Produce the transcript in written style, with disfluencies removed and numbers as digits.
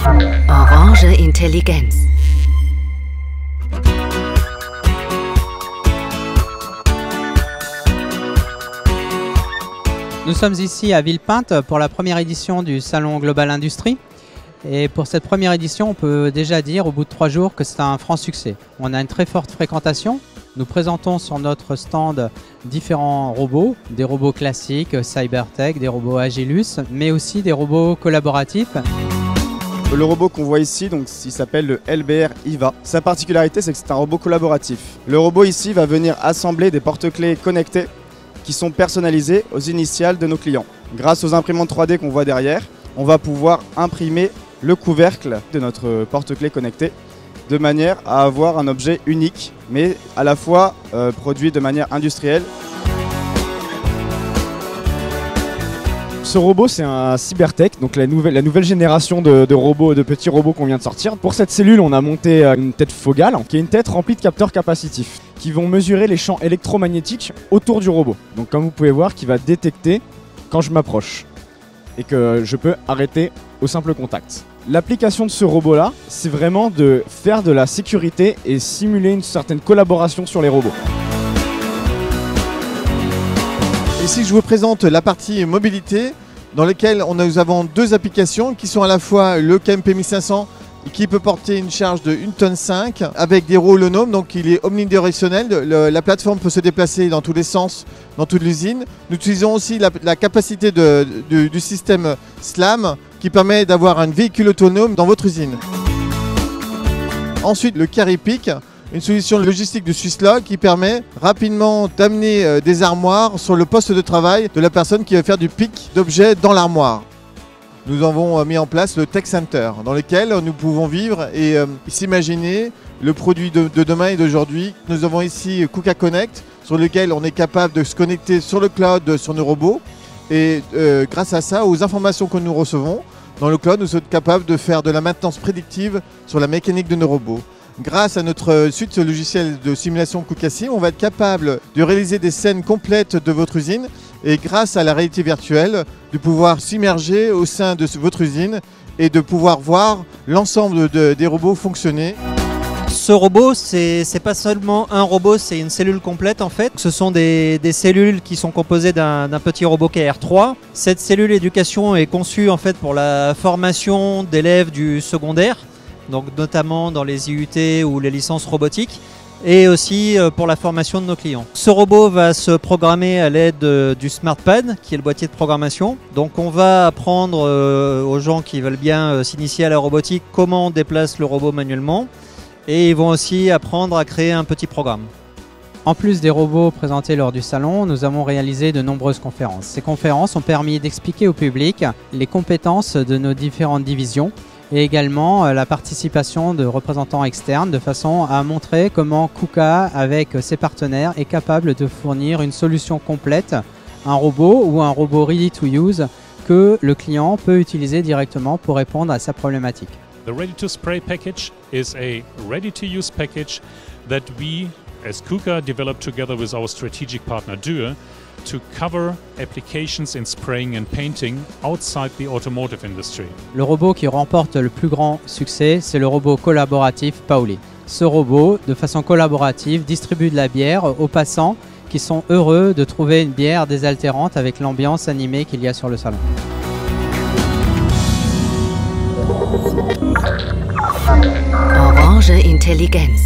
Orange Intelligence. Nous sommes ici à Villepinte pour la première édition du Salon Global Industrie. Et pour cette première édition, on peut déjà dire au bout de 3 jours que c'est un franc succès. On a une très forte fréquentation. Nous présentons sur notre stand différents robots, des robots classiques, Cybertech, des robots Agilus, mais aussi des robots collaboratifs. Le robot qu'on voit ici, donc, il s'appelle le LBR IVA. Sa particularité, c'est que c'est un robot collaboratif. Le robot ici va venir assembler des porte-clés connectés qui sont personnalisés aux initiales de nos clients. Grâce aux imprimantes 3D qu'on voit derrière, on va pouvoir imprimer le couvercle de notre porte-clés connecté de manière à avoir un objet unique, mais à la fois produit de manière industrielle. Ce robot, c'est un Cybertech, donc la nouvelle génération de robots, de petits robots qu'on vient de sortir. Pour cette cellule, on a monté une tête fogale, qui est une tête remplie de capteurs capacitifs, qui vont mesurer les champs électromagnétiques autour du robot. Donc comme vous pouvez voir, qui va détecter quand je m'approche et que je peux arrêter au simple contact. L'application de ce robot-là, c'est vraiment de faire de la sécurité et simuler une certaine collaboration sur les robots. Ici, je vous présente la partie mobilité dans laquelle nous avons 2 applications qui sont à la fois le KMP 1500 qui peut porter une charge de 1,5 tonne avec des roues autonomes, donc il est omnidirectionnel. La plateforme peut se déplacer dans tous les sens, dans toute l'usine. Nous utilisons aussi la capacité du système SLAM qui permet d'avoir un véhicule autonome dans votre usine. Ensuite, le Carry Pick, une solution logistique de Swisslog qui permet rapidement d'amener des armoires sur le poste de travail de la personne qui va faire du pick d'objets dans l'armoire. Nous avons mis en place le Tech Center dans lequel nous pouvons vivre et s'imaginer le produit de demain et d'aujourd'hui. Nous avons ici KUKA Connect sur lequel on est capable de se connecter sur le cloud sur nos robots et grâce à ça, aux informations que nous recevons dans le cloud, nous sommes capables de faire de la maintenance prédictive sur la mécanique de nos robots. Grâce à notre suite logicielle de simulation KUKA Sim, on va être capable de réaliser des scènes complètes de votre usine et grâce à la réalité virtuelle, de pouvoir s'immerger au sein de votre usine et de pouvoir voir l'ensemble des robots fonctionner. Ce robot, c'est pas seulement un robot, c'est une cellule complète en fait. Ce sont des cellules qui sont composées d'un petit robot KR3. Cette cellule éducation est conçue en fait pour la formation d'élèves du secondaire, donc notamment dans les IUT ou les licences robotiques, et aussi pour la formation de nos clients. Ce robot va se programmer à l'aide du SmartPad, qui est le boîtier de programmation. Donc on va apprendre aux gens qui veulent bien s'initier à la robotique comment on déplace le robot manuellement, et ils vont aussi apprendre à créer un petit programme. En plus des robots présentés lors du salon, nous avons réalisé de nombreuses conférences. Ces conférences ont permis d'expliquer au public les compétences de nos différentes divisions et également la participation de représentants externes de façon à montrer comment KUKA, avec ses partenaires, est capable de fournir une solution complète, un robot ou un robot ready to use que le client peut utiliser directement pour répondre à sa problématique. The ready-to-spray package is a ready-to-use package that we, as KUKA, developed together with our strategic partner Dürr to cover applications in spraying and painting outside the automotive industry. Le robot qui remporte le plus grand succès, c'est le robot collaboratif Paoli. Ce robot, de façon collaborative, distribue de la bière aux passants qui sont heureux de trouver une bière désaltérante avec l'ambiance animée qu'il y a sur le salon. Orange Intelligence.